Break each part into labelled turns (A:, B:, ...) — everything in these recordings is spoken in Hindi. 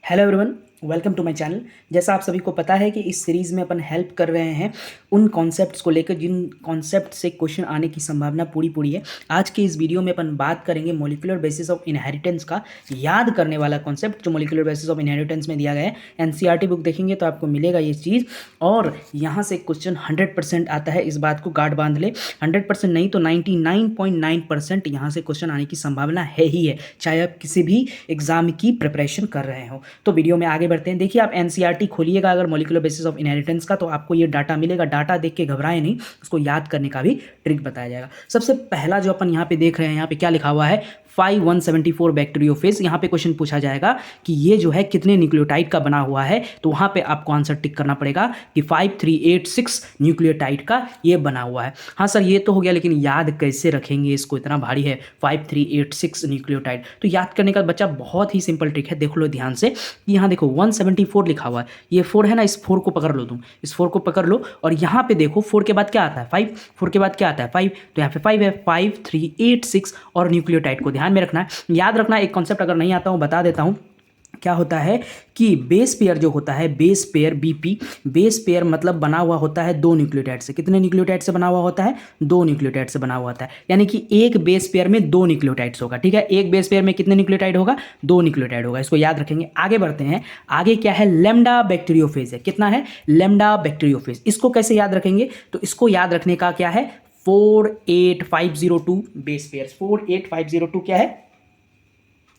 A: Hello everyone, welcome to my channel. जैसा आप सभी को पता है कि इस सीरीज़ में अपन हेल्प कर रहे हैं उन कॉन्सेप्ट्स को लेकर जिन कॉन्सेप्ट से क्वेश्चन आने की संभावना पूरी पूरी है। आज के इस वीडियो में अपन बात करेंगे मॉलिक्यूलर बेसिस ऑफ इनहेरिटेंस का याद करने वाला कॉन्सेप्ट जो मॉलिक्यूलर बेसिस ऑफ इनहेरिटेंस में दिया गया है। एनसीईआरटी बुक देखेंगे तो आपको मिलेगा ये चीज़, और यहाँ से क्वेश्चन 100% आता है। इस बात को गार्ड बांध ले, 100% नहीं तो 99.9% यहाँ से क्वेश्चन आने की संभावना है ही है, चाहे आप किसी भी एग्जाम की प्रिपरेशन कर रहे हो। तो वीडियो में आगे बढ़ते हैं। देखिए, आप एनसीईआरटी खोलिएगा अगर मॉलिक्यूलर बेसिस ऑफ इनहेरिटेंस का, तो आपको ये डाटा मिलेगा। डाटा देख के घबराए नहीं, उसको याद करने का भी ट्रिक बताया जाएगा। सबसे पहला जो अपन यहाँ पे देख रहे हैं, यहाँ पे क्या लिखा हुआ है, 5174 बैक्टीरियोफेज। यहाँ पे क्वेश्चन पूछा जाएगा कि ये जो है कितने न्यूक्लियोटाइड का बना हुआ है, तो वहाँ पे आपको आंसर टिक करना पड़ेगा कि 5386 न्यूक्लियोटाइड का ये बना हुआ है। हाँ सर, ये तो हो गया, लेकिन याद कैसे रखेंगे इसको, इतना भारी है 5386 न्यूक्लियोटाइड। तो याद करने का बच्चा बहुत ही सिंपल ट्रिक है, देख लो ध्यान से। यहाँ देखो 174 लिखा हुआ है, ये 4 है ना, इस 4 को पकड़ लो तुम, इस 4 को पकड़ लो, और यहाँ पे देखो 4 के बाद क्या आता है 5, 4 के बाद क्या आता है 5, तो यहाँ पे 5 है, 5386 और न्यूक्लियोटाइड को ध्यान में रखना है, याद रखना। एक कॉन्सेप्ट अगर नहीं आता हूँ बता देता हूँ। क्या होता है कि बेस पेयर जो होता है, base pair BP, base pair मतलब बना हुआ होता है 2 न्यूक्लियोटाइड से। कितने न्यूक्लियोटाइड से बना हुआ होता है? 2 न्यूक्लियोटाइड से बना हुआ होता है, यानी कि एक बेस पेयर में 2 न्यूक्लियोटाइड्स होगा। ठीक है, एक बेस पेयर में कितने न्यूक्लियोटाइड होगा? 2 न्यूक्लियोटाइड होगा। इसको याद रखेंगे। आगे बढ़ते हैं। आगे क्या है? लैम्डा बैक्टीरियोफेज है। कितना है? Lambda bacteriophage. इसको कैसे याद रखेंगे? तो इसको याद रखने का क्या है, 48502 बेस पेयर। 48502 क्या है?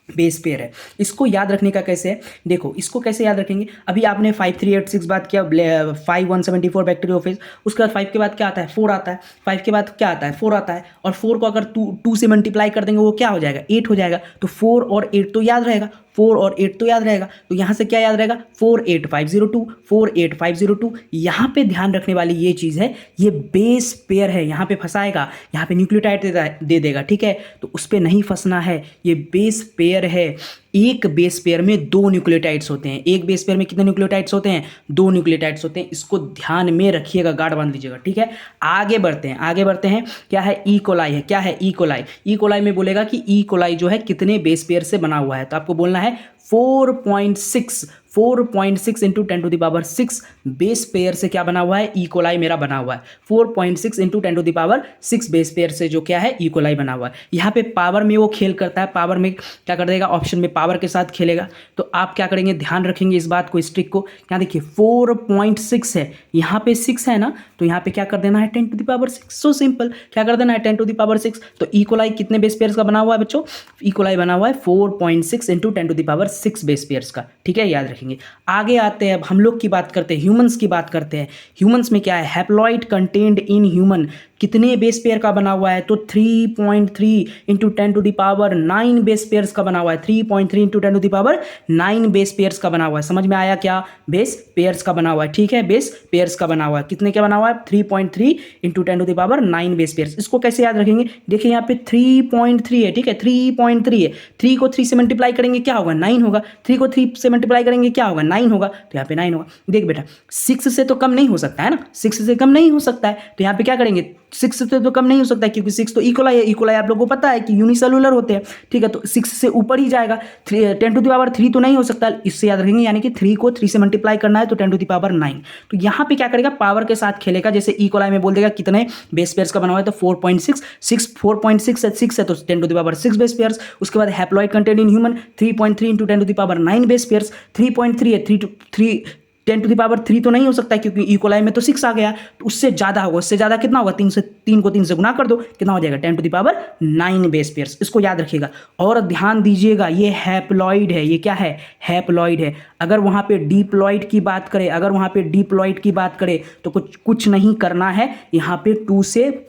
A: बेस पेयर है। इसको याद रखने का कैसे है, देखो इसको कैसे याद रखेंगे। अभी आपने 5386 बात किया, 5174 बैक्टीरियोफेज, उसके बाद 5 के बाद क्या आता है? 4 आता है। 5 के बाद क्या आता है? 4 आता है, और 4 को अगर 2 से मल्टीप्लाई कर देंगे वो क्या हो जाएगा? 8 हो जाएगा। तो 4 और 8 तो याद रहेगा, 4 और 8 तो याद रहेगा। तो यहाँ से क्या याद रहेगा? 48502, 48502। यहाँ पे ध्यान रखने वाली ये चीज़ है, ये बेस पेयर है, यहाँ पे फंसाएगा, यहाँ पे न्यूक्लियोटाइड दे देगा। ठीक है, तो उस पर नहीं फंसना है, ये बेस पेयर है। एक बेस पेयर में 2 न्यूक्लियोटाइड्स होते हैं। एक बेस पेयर में कितने न्यूक्लियोटाइड्स होते हैं? 2 न्यूक्लियोटाइड्स होते हैं। इसको ध्यान में रखिएगा, गार्ड बांध लीजिएगा। ठीक है, आगे बढ़ते हैं। आगे बढ़ते हैं। क्या है? ई कोलाई है। क्या है? E coli. ई कोलाई में बोलेगा कि ई कोलाई जो है कितने बेस पेयर से बना हुआ है, तो आपको बोलना है 4.6 इंटू 10⁶ बेस पेयर से क्या बना हुआ है? ई कोलाई मेरा बना हुआ है। 4.6 इंटू 10⁶ बेस पेयर से जो क्या है? ई कोलाई बना हुआ है। यहाँ पे पावर में वो खेल करता है, पावर में क्या कर देगा? ऑप्शन में पावर के साथ खेलेगा। तो आप क्या करेंगे? ध्यान रखेंगे इस बात को, इस ट्रिक को। यहाँ देखिए 4.6 है, यहाँ पे 6 है ना, तो यहाँ पे क्या कर देना है? 10⁶। सो सिंपल, क्या कर देना है? 10⁶। तो ई कोलाई कितने बेस पेयर्स का बना हुआ है बच्चों? ई कोलाई बना हुआ है 4.6 इंटू 10⁶ बेस पेयर्स का। ठीक है, याद रखेंगे। आगे आते हैं, अब हम लोग की बात करते हैं, ह्यूमंस की बात करते हैं। ह्यूमंस में क्या है? हैप्लॉइड कंटेन्ड इन ह्यूमन कितने बेस पेयर का बना हुआ है? तो 3.3 इंटू 10⁹ बेस पेयर्स का बना हुआ है। 3.3 इंटू 10⁹ बेस पेयर्स का बना हुआ है। समझ में आया क्या? बेस पेयर्स का बना हुआ है। ठीक है, बेस पेयर्स का बना हुआ है। कितने का बना हुआ है? 3.3 इंटू 10⁹ बेस पेयर्स। इसको कैसे याद रखेंगे? देखिए यहाँ पे 3.3 है। ठीक है, 3.3 है। 3 को 3 से मल्टीप्लाई करेंगे क्या होगा? 9 होगा। 3 को 3 से मल्टीप्लाई करेंगे क्या होगा? 9 होगा। तो यहाँ पे 9 होगा। देख बेटा, 6 से तो कम नहीं हो सकता है ना, 6 से कम नहीं हो सकता है। तो यहाँ पे क्या करेंगे? 6 से तो कम नहीं हो सकता है, क्योंकि 6 तो इक्वलाई है। इक्वलाई आप लोगों को पता है कि यूनिसेलुलर होते हैं। ठीक है, तो 6 से ऊपर ही जाएगा। 10⁻³ तो नहीं हो सकता, इससे याद रखेंगे। यानी कि 3 को 3 से मल्टीप्लाई करना है तो 10⁹ तो यहाँ पे क्या करेगा? पावर के साथ खेलेगा। जैसे इक्वलाई में बोल देगा कितने बेस पेयर्स का बना हुआ है, तो 4.6 4.6 है, 6 है तो 10⁶ बेस पेयर्स। उसके बाद haploid content in human 3.3 into 10⁹ base pairs. 3.3 है, 10⁻³ तो नहीं हो सकता है, क्योंकि इक्वलाई में तो 6 आ गया, तो उससे ज़्यादा होगा। उससे ज़्यादा कितना होगा? 3 को 3 से गुना कर दो, कितना हो जाएगा? 10⁹ बेस पेयर्स। इसको याद रखिएगा और ध्यान दीजिएगा, ये हैप्लॉइड है। ये क्या है? हैप्लॉइड है। अगर वहाँ पे डिप्लॉइड की बात करें, तो कुछ नहीं करना है। यहाँ पे 2 से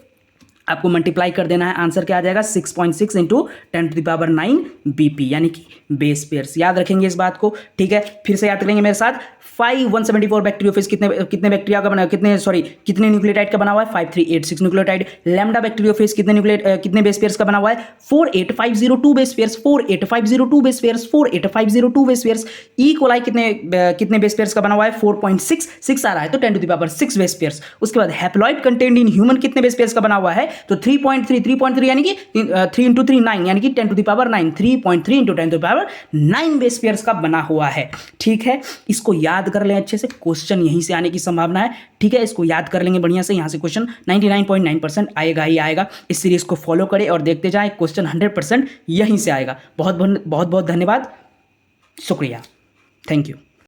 A: आपको मल्टीप्लाई कर देना है। आंसर क्या आ जाएगा? 6.6 इंटू 10⁹ BP, यानी कि बेस पेयर्स। याद रखेंगे इस बात को। ठीक है, फिर से याद करेंगे मेरे साथ। 5174 बैक्टीरियोफेज कितने बैक्टीरिया का बना, कितने न्यूक्लियोटाइड का बना हुआ है? 5386 न्यूक्लियोटाइड। लैम्डा बैक्टीरियोफेज कितने बेस पेयर्स का बना हुआ है? 48502 base pairs. 48502 base pairs. 48502 base pairs. E coli कितने बेस पेयर्स का बना हुआ है? 4.6 आ रहा है तो 10⁶ बेस पेयर्स। उसके बाद हैप्लॉइड कंटेन्ड इन ह्यूमन कितने बेस पेयर्स का बना हुआ है? तो 3.3 यानी कि 3 इंटू 3 9 यानी कि 10 to the power 9, 3.3 into 10 to the power 9 base pairs का बना हुआ है। ठीक है, इसको याद कर लें अच्छे से, क्वेश्चन यहीं से आने की संभावना है। ठीक है, इसको याद कर लेंगे बढ़िया से, यहाँ से क्वेश्चन 99.9% आएगा ही आएगा। इस सीरीज को फॉलो करें और देखते जाएं, क्वेश्चन 100% यहीं से आएगा। बहुत बहुत धन्यवाद, शुक्रिया, थैंक यू।